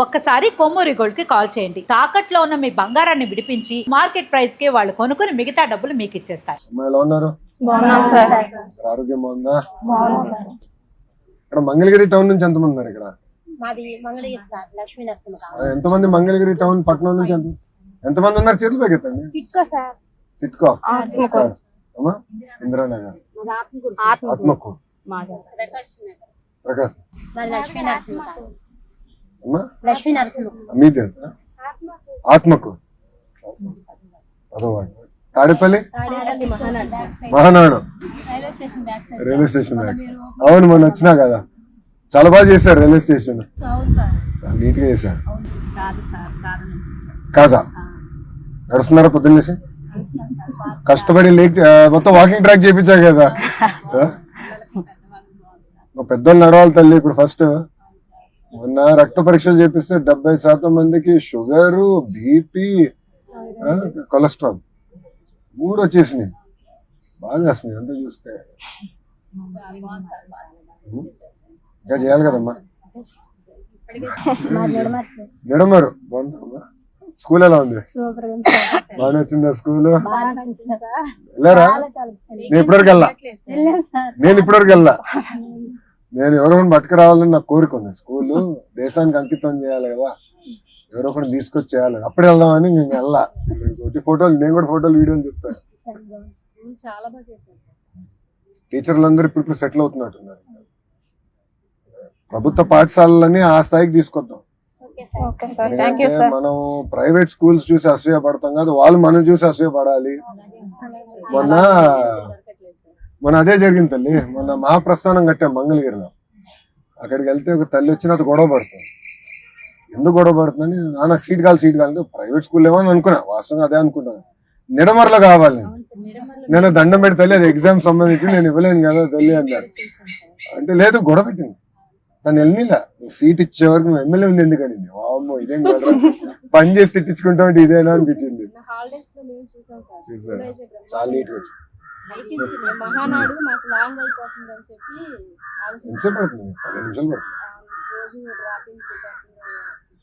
ఒక్కసారి కొమ్మూరి గోల్డ్ కి కాల్ చేయండి. తాకట్లో ఉన్న మీ బంగారాన్ని విడిపించి మార్కెట్ ప్రైస్ కి వాళ్ళు కొనుక్కుని మిగతా డబ్బులు మీకు ఇచ్చేస్తారు. ఆరోగ్యం బాగుందా? ఇక్కడ మంగళగిరి టౌన్ నుంచి ఎంతమంది ఉన్నారు? ఇక్కడ ఎంతమంది మంగళగిరి టౌన్ పట్టణం నుంచి ఎంతమంది ఉన్నారు? చేతులు పెగెత్తండి. టిట్కో అమ్మా, ఇందిరానగర్, ఆత్మకు, ప్రకాశ్, మీది ఆత్మకు, Tadepalli, Mahanadu railway station back. అవును, మొన్న వచ్చినా కదా, చాలా బాగా చేశారు రైల్వే స్టేషన్, నీట్ గా చేశారు. కాదా నడుస్తున్నారా పొద్దున్నేసి? కష్టపడి మొత్తం వాకింగ్ ట్రాక్ చేయించారు కదా. పెద్దోళ్ళు నడవాలి తల్లి. ఇప్పుడు ఫస్ట్ మొన్న రక్త పరీక్షలు చేపిస్తే 70% మందికి షుగరు, బీపీ, కొలెస్ట్రాల్ 3 వచ్చేసినాయి. బాగా చేస్తున్నాయి అంతా చూస్తే. ఇంకా చేయాలి కదమ్మా. నిడమరు బాగుందమ్మా. స్కూల్ ఎలా ఉంది? బాగా వచ్చిందా స్కూల్? వెళ్ళారా? నేను ఇప్పటివరకు వెళ్ళా. నేను ఎవరో పట్టుకు రావాలని నాకు కోరిక ఉంది. స్కూల్ దేశానికి అంకితం చేయాలి కదా, ఎవరో ఒకటి తీసుకొచ్చి చేయాలి. అప్పుడే వెళ్దామని నేను వెళ్ళా. ఫోటోలు, నేను కూడా ఫోటోలు వీడియోలు చెప్తాను. టీచర్లందరూ ఇప్పుడు సెటిల్ అవుతున్నట్టున్నారు. ప్రభుత్వ పాఠశాలలని ఆ స్థాయికి తీసుకొద్దాం. మనం ప్రైవేట్ స్కూల్స్ చూసి అసూయపడతాం కాదు, వాళ్ళు మనం చూసి అసూయపడాలి. మొన్న అదే జరిగింది తల్లి. మొన్న మహాప్రస్థానం కట్టాం మంగళగిరిలో. అక్కడికి వెళ్తే ఒక తల్లి వచ్చి నాతో గొడవ పడుతుంది. ఎందుకు గొడవ పడుతుందని, నాకు సీట్ కావాలి ప్రైవేట్ స్కూల్ ఏమో అని అనుకున్నా. వాస్తవంగా అదే అనుకుంటాను. నిడమర్లో కావాలి. నేను దండం పెట్టి తల్లి, అది ఎగ్జామ్ సంబంధించి నేను ఇవ్వలేను కదా తల్లి అన్నారు. అంటే లేదు, గొడవ పెట్టింది. తను వెళ్ళిలా, నువ్వు సీట్ ఇచ్చే వరకు నువ్వు ఎమ్మెల్యే ఉంది ఎందుకని. వామ్మో, ఇదేం కదా పని చేసి తిట్టించుకుంటా ఉంటే ఇదేనా అనిపించింది. చాలా నీట్ గా ఎంతసేపు పడుతుంది? 15 నిమిషాలు పడుతుంది.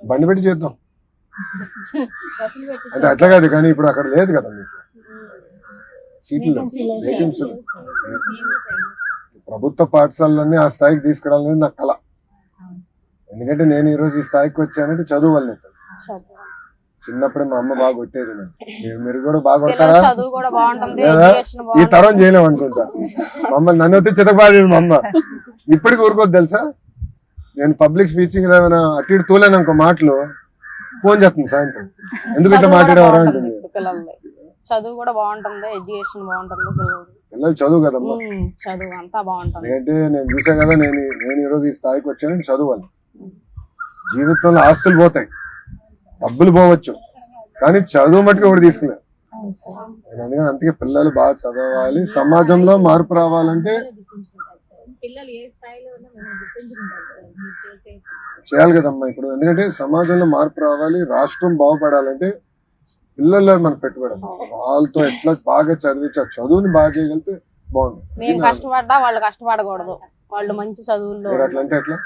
బండి పెట్టి చేద్దాం అంటే అట్లా కాదు. కానీ ఇప్పుడు అక్కడ లేదు కదా మీకు సీట్లు, వేకెన్సీ. ప్రభుత్వ పాఠశాలన్నీ ఆ స్థాయికి తీసుకురావాలనేది నాకు కళ. ఎందుకంటే నేను ఈ రోజు ఈ స్థాయికి వచ్చానంటే చదువు వల్లే. చిన్నప్పుడే మా అమ్మ బాగా కొట్టేది. మీరు కూడా బాగా కొడతారా? ఈ తరం చేయలేము అనుకుంటా. మమ్మల్ని నన్ను వచ్చి చితకబాదేది మా అమ్మ. ఇప్పటికి ఊరుకోద్దు తెలుసా. నేను పబ్లిక్ స్పీచింగ్ ఏమైనా అటు ఇటు తోలేను అనుకో మాటలు, ఫోన్ చేస్తుంది సాయంత్రం, ఎందుకు ఇట్లా మాట్లాడేవారా అంటుంది. చదువు కూడా బాగుంటుంది, ఎడ్యుకేషన్ బాగుంటుంది, పిల్లలు చదువు కదమ్మా. చదువు అంతా బాగుంటుంది. అంటే నేను చూసా కదా, నేను ఈ రోజు ఈ స్థాయికి వచ్చానంటే చదువు. జీవితంలో ఆస్తులు పోతాయి, డబ్బులు పోవచ్చు, కానీ చదువు మట్టుకు ఒకటి తీసుకున్నాను. అందుకని అందుకే పిల్లలు బాగా చదవాలి. సమాజంలో మార్పు రావాలంటే చేయాలి కదమ్మా ఇప్పుడు. ఎందుకంటే సమాజంలో మార్పు రావాలి, రాష్ట్రం బాగుపడాలంటే పిల్లల్లో మనం పెట్టుబడి. వాళ్ళతో ఎట్లా బాగా చదివించి ఆ చదువుని బాగా చేయగలిగితే బాగుంటుంది. మేము కష్టపడ్డా వాళ్ళు కష్టపడకూడదు. వాళ్ళు మంచి చదువుల్లో. మీరు అట్లా అంటే ఎట్లా?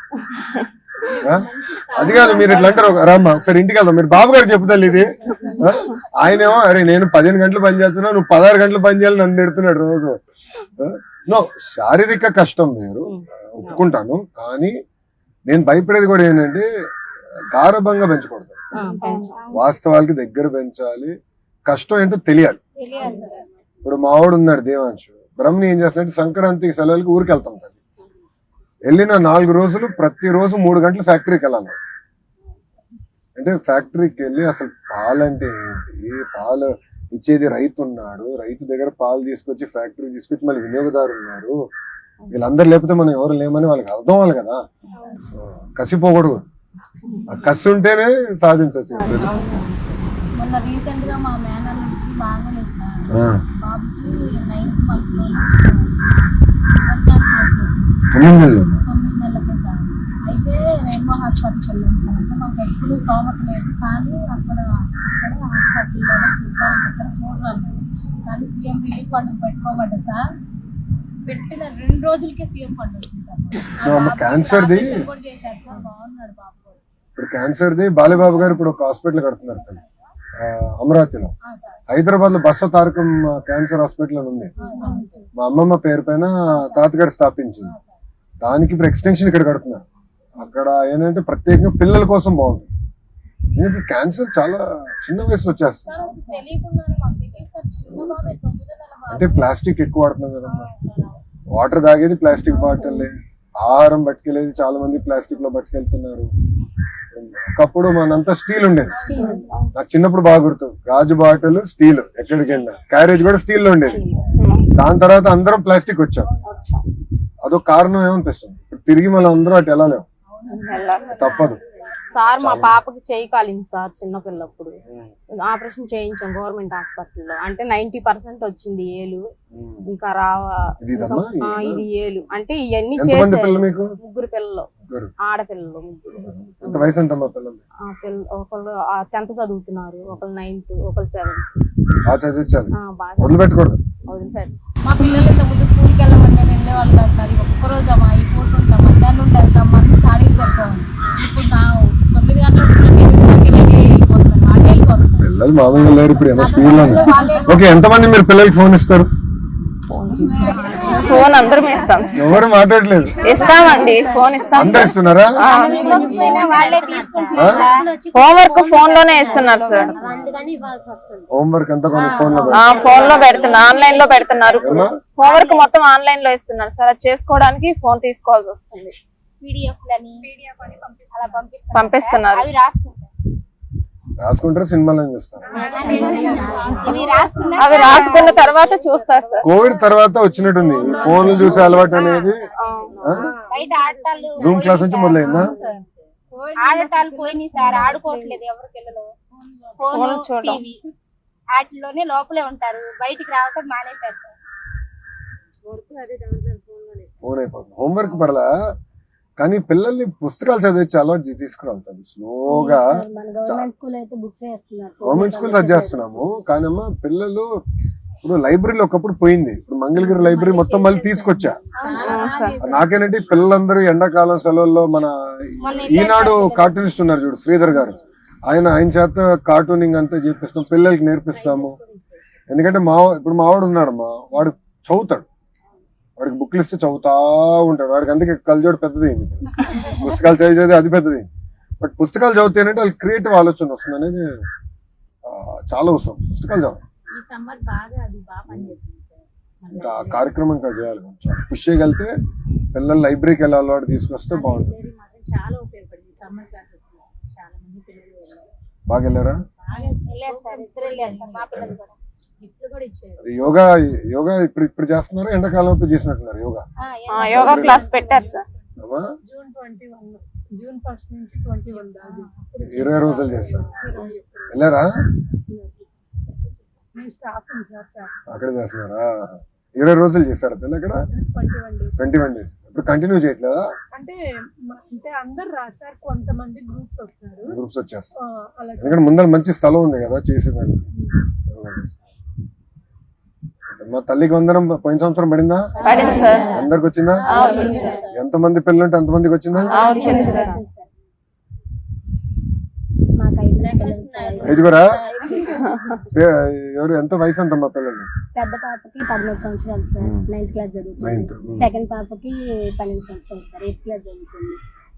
అది కాదు, మీరు ఇట్లా అంటారు. రామ్మా ఒకసారి ఇంటికి వెళ్దాం, మీరు బాబు గారికి చెప్తాను ఇది. ఆయనేమో అరే నేను 15 గంటలు పని చేస్తున్నా, నువ్వు 16 గంటలు పని చేయాలి నన్ను పెడుతున్నాడు రోజు. నో, శారీరక కష్టం మీరు ఒప్పుకుంటాను, కానీ నేను భయపడేది కూడా ఏంటంటే గారభంగా పెంచకూడదు. వాస్తవాలకి దగ్గర పెంచాలి. కష్టం ఏంటో తెలియాలి. ఇప్పుడు మావాడు ఉన్నాడు దేవాంశు, బ్రహ్మని ఏం చేస్తాడంటే సంక్రాంతికి సెలవులకి ఊరికి వెళ్తాం. వెళ్ళిన 4 రోజులు ప్రతిరోజు 3 గంటలు ఫ్యాక్టరీకి వెళ్ళాలి. అంటే ఫ్యాక్టరీకి వెళ్ళి అసలు పాలంటే ఏంటి, పాలు ఇచ్చేది రైతు ఉన్నాడు, రైతు దగ్గర పాలు తీసుకొచ్చి ఫ్యాక్టరీ తీసుకొచ్చి మళ్ళీ వినియోగదారు ఉన్నారు, వీళ్ళందరూ లేకపోతే మనం ఎవరు లేమని వాళ్ళకి అర్థం అవ్వాలి కదా. సో కసిపోకూడదు, ఆ కసి ఉంటేనే సాధించవచ్చు. మొన్న రీసెంట్ గా మా మేనల్లుడికి బాగోలేదు సార్. బాబుకి 9th month లో 9 నెలలకే సార్. అయితే రెయిన్బో హాస్పిటల్కి వెళ్ళాం సార్. అంటే మాకు ఎప్పుడు స్తోమత లేదు, కానీ అక్కడ హాస్పిటల్లోనే చూసుకోవాలి, అక్కడ చూడాలి. కానీ సీఎం రిలీఫ్ ఫండ్ పెట్టుకోమంటే సార్, పెట్టిన 2 రోజులకే సీఎం ఫండ్ వచ్చింది సార్. క్యాన్సర్ కూడా చేశారు సార్, బాగున్నాడు బాబు. ఇప్పుడు క్యాన్సర్ ది బాలేబాబు గారు ఇప్పుడు ఒక హాస్పిటల్ కడుతున్నారు తను. అమరావతిలో. హైదరాబాద్ లో బసవ తారకం క్యాన్సర్ హాస్పిటల్ అని ఉంది. మా అమ్మమ్మ పేరు పైన తాతగారు స్థాపించింది. దానికి ఇప్పుడు ఎక్స్టెన్షన్ ఇక్కడ కడుతున్నారు. అక్కడ ఏంటంటే ప్రత్యేకంగా పిల్లల కోసం బాగుంటుంది. ఎందుకంటే క్యాన్సర్ చాలా చిన్న వయసులో వచ్చేస్తుంది. సార్ అసలు తెలియకుండానే మాకు తెలియదు సార్, చిన్న బాబే 9 నెలల బాబు. అంటే ప్లాస్టిక్ ఎక్కువ వాడుతున్నాం కదమ్మా. వాటర్ తాగేది ప్లాస్టిక్ బాటిల్, ఆహారం పట్టుకెళ్ళేది చాలా మంది ప్లాస్టిక్ లో పట్టుకెళ్తున్నారు. ఒకప్పుడు మనంతా స్టీల్ ఉండేది. నాకు చిన్నప్పుడు బాగా గుర్తు, గాజు బాటిల్ స్టీల్, ఎక్కడికి వెళ్ళినా క్యారేజ్ కూడా స్టీల్ లో ఉండేది. దాని తర్వాత అందరం ప్లాస్టిక్ వచ్చాం. అదొక కారణం ఏమనిపిస్తుంది. ఇప్పుడు తిరిగి మనం అందరం అటు వెళ్ళలేము, తప్పదు. సార్ మా పాపకి చేయి కాలింది సార్ చిన్నపిల్లప్పుడు. ఆపరేషన్ చేయించాం గవర్నమెంట్ హాస్పిటల్లో. అంటే 90% వచ్చింది ఏలు. ఇంకా ఇది ఏలు. అంటే ఇవన్నీ చేసే 3 పిల్లలు, ఆడపిల్లలు 3. వయసు ఎంతమ్మా పిల్లలు? ఒకళ్ళు 10th చదువుతున్నారు, ఒకళ్ళు 9th, ఒకళ్ళు 7th. బాగా చదివించాలి, బాగా వదిలిపెట్టకూడదు. మా పిల్లలు ఇంత ముందు స్కూల్కి వెళ్ళమంటే నేను వెళ్ళేవాళ్ళు కాదు సార్. ఒక్కరోజు అమ్మా ఈ పూట మధ్యాహ్నం ఉంటారు తమ్మని చాడీలు సరిపోవాలి. ఇప్పుడు నా 9 గంటలకు వెళ్ళిపోతున్నాను, వాడే వెళ్ళిపోతున్నాను. పిల్లలు మామూలుగా లేరు ఇప్పుడు, ఏమో స్పీడ్ లో. ఓకే, ఎంతమంది మీరు పిల్లలకి ఫోన్ ఇస్తారు? ఫోన్ అందరం ఇస్తాం. ఎవరు మాట్లాడలేదు? ఇస్తామండి, ఫోన్ ఇస్తాం. అందరు ఇస్తున్నారా? హోంవర్క్ ఫోన్ లోనే ఇస్తున్నారు సార్. హోంవర్క్ అంతా ఫోన్ లో ఫోన్ లో పెడుతున్నారు, ఆన్లైన్ లో పెడుతున్నారు. హోంవర్క్ మొత్తం ఆన్లైన్ లో ఇస్తున్నారు సార్. అది చేసుకోవడానికి ఫోన్ తీసుకోవాల్సి వస్తుంది. పంపిస్తున్నారు. రాసుకుంటారా, సినిమాలు చూస్తారు? అవి రాసుకున్న తర్వాత చూస్తారు సార్. కోవిడ్ తర్వాత వచ్చినట్టుంది ఫోన్లు చూసే అలవాటు అనేది. జూమ్ క్లాస్ నుంచి మొదలైందా? ఆడటాలు పోయినాయి సార్, ఆడుకోవట్లేదు ఎవరు పిల్లలు. ఫోన్ టీవీ వాటిలోనే లోపలే ఉంటారు, బయటికి రావటం మానేశారు. ఫోన్ అయిపోతుంది. హోంవర్క్ పర్లా, కానీ పిల్లల్ని పుస్తకాలు చదివించి అలవాటు తీసుకురాలి స్లోగా. గవర్నమెంట్ స్కూల్ చదివేస్తున్నాము కానీ అమ్మా పిల్లలు ఇప్పుడు లైబ్రరీలో ఒకప్పుడు పోయింది. ఇప్పుడు మంగళగిరి లైబ్రరీ మొత్తం మళ్ళీ తీసుకొచ్చా. నాకేనంటే పిల్లలందరూ ఎండాకాలం సెలవుల్లో మన ఈనాడు కార్టూనిస్ట్ ఉన్నారు చూడు, శ్రీధర్ గారు, ఆయన చేత కార్టూనింగ్ అంతా చేపిస్తాం, పిల్లలకి నేర్పిస్తాము. ఎందుకంటే ఇప్పుడు మావాడు ఉన్నాడమ్మా, వాడు చదువుతాడు, వాడికి బుక్లు ఇస్తే చదువుతా ఉంటాడు. వాడికి అందుకే కళ్ళజోడు పెద్దదైంది, పుస్తకాలు చదివేది అది పెద్దదైంది. బట్ పుస్తకాలు చదివితేనంటే వాళ్ళకి క్రియేటివ్ ఆలోచన వస్తుంది అనేది చాలా అవసరం. పుస్తకాలు చదవాలి. ఇంకా కార్యక్రమం ఇంకా చేయాలి, కొంచెం పుష్ చేయగలిగితే పిల్లలు లైబ్రరీకి వెళ్ళాలి, వాడు తీసుకొస్తే బాగుంటుంది. బాగా వెళ్ళారా? యోగా ఇప్పుడు చేస్తున్నారు, ఎండాకాలం ఇప్పుడు చేసినట్టున్నారు యోగా. యోగా క్లాస్ పెట్టారు సార్. జూన్ 1 నుంచి 21 దాకా 20 రోజులు చేస్తారు. వెళ్ళారా? అక్కడ చేస్తున్నారా? 20 రోజులు చేస్తారా పిల్ల అక్కడ? 21 డేస్. ఇప్పుడు కంటిన్యూ చేయట్లేదా? అంటే అందరు రాశారు, కొంతమంది గ్రూప్స్ వస్తారు. గ్రూప్స్ వచ్చేస్తారు. ఎందుకంటే ముందర మంచి స్థలం ఉంది కదా చేసేదాన్ని. మా తల్లికి వందనం పోయిన సంవత్సరం పడిందా? అందరికి వచ్చిందా? ఎంతమంది పిల్లలు ఉంటే అంతమందికి వచ్చిందా? 5గురా? ఎవరు? ఎంత వయసు ఎంత మా పిల్లలు? పెద్ద పాపకి 13 సంవత్సరాలు సార్, 9th క్లాస్ చదువుతుంది. సెకండ్ పాపకి 12 సంవత్సరాలు సార్, 8th క్లాస్ చదువుతుంది.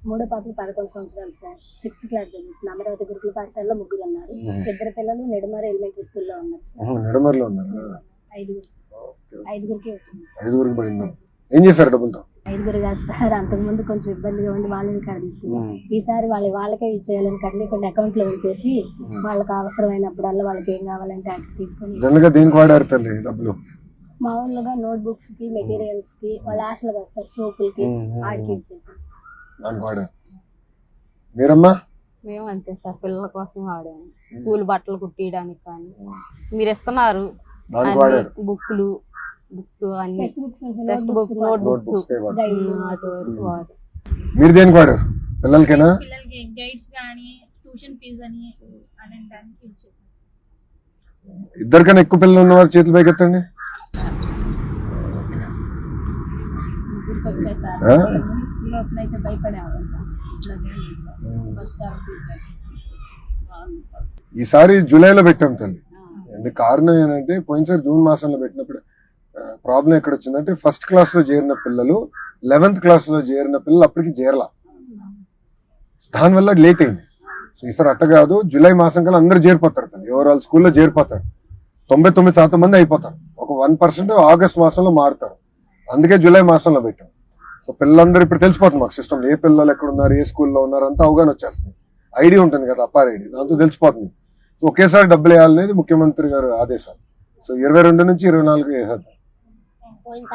మూడో పాపకి 11 సంవత్సరాలు సార్, 6th క్లాస్ చదువుతుంది. అమరావతి గురుకుల పాఠశాలలో 3 ఉన్నారు. 2 పిల్లలు నెడుమర ఎలిమెంటరీ స్కూల్లో ఉన్నారు సార్. నెడుమరలో ఉన్నారు. 5గురికి వచ్చింది. 5గురికి పడిందా? ఏం చేశారు డబ్బులతో? 5గురు కాదు సార్, అంతకుముందు కొంచెం ఇబ్బందిగా ఉండి వాళ్ళని కాడ తీసుకున్నాం. ఈసారి వాళ్ళకే ఇచ్చేయాలని కట్లి కొన్ని అకౌంట్ లో ఉంచేసి వాళ్ళకి అవసరమైనప్పుడల్లా వాళ్ళకి ఏం కావాలంటే అక్కడ తీసుకుని. జనరల్గా దేనికి వాడారు తల్లి డబ్బులు? మామూలుగా నోట్ బుక్స్ కి, మెటీరియల్స్ కి, వాళ్ళ హాస్టల్ కదా సార్, సోపులకి ఆడికి ఇచ్చేసాం సార్. దానికి వాడారు. మీరమ్మా? మేము అంతే సార్, పిల్లల కోసం వాడాము. స్కూల్ బట్టలు కుట్టియడానికి కానీ మీరు ఇస్తున్నారు. బుక్లు, బుక్స్ అన్ని, టెక్స్ట్ బుక్, నోట్ బుక్స్, మీరు దేనికి వాడారు? పిల్లలకేనా? పిల్లలకి గైడ్స్ గానీ ట్యూషన్ ఫీజు అని అనడానికి యూజ్ చేశారు. ఇద్దరికన్నా ఎక్కువ పిల్లలు ఉన్నవారు చేతులు పైకెత్తండి. స్కూల్ ఓపెన్ అయితే భయపడేవాళ్ళం సార్. ఫస్ట్ టైం ఫీడ్బ్యాక్ ఈసారి జూలైలో పెట్టాం తల్లి. ఎందుకు కారణం ఏంటంటే పోయినసారి జూన్ మాసంలో పెట్టినప్పుడు ప్రాబ్లం ఎక్కడ వచ్చిందంటే ఫస్ట్ క్లాస్ లో చేరిన పిల్లలు 11th క్లాస్ లో చేరిన పిల్లలు అప్పటికి చేరలా, దానివల్ల లేట్ అయింది. సో ఈసారి అట్ట కాదు, జూలై మాసం కల్లా అందరూ చేరిపోతారు తల్లి, ఓవరాల్ స్కూల్లో చేరిపోతారు. 99% మంది అయిపోతారు. ఒక 1% ఆగస్ట్ మాసంలో మారుతారు. అందుకే జూలై మాసంలో పెట్టాం. సో పిల్లలందరూ ఇప్పుడు తెలిసిపోతుంది మాకు సిస్టమ్, ఏ పిల్లలు ఎక్కడ ఉన్నారు, ఏ స్కూల్లో ఉన్నారు అంతా అవగాహన వచ్చేస్తుంది. ఐడి ఉంటుంది కదా, అప్పార్ ఐడి, దాంతో తెలిసిపోతుంది. సో ఒకేసారి డబ్బులు వేయాలనేది ముఖ్యమంత్రి గారు ఆదేశాలు. సో 22 నుంచి 24 వేసేద్దాం.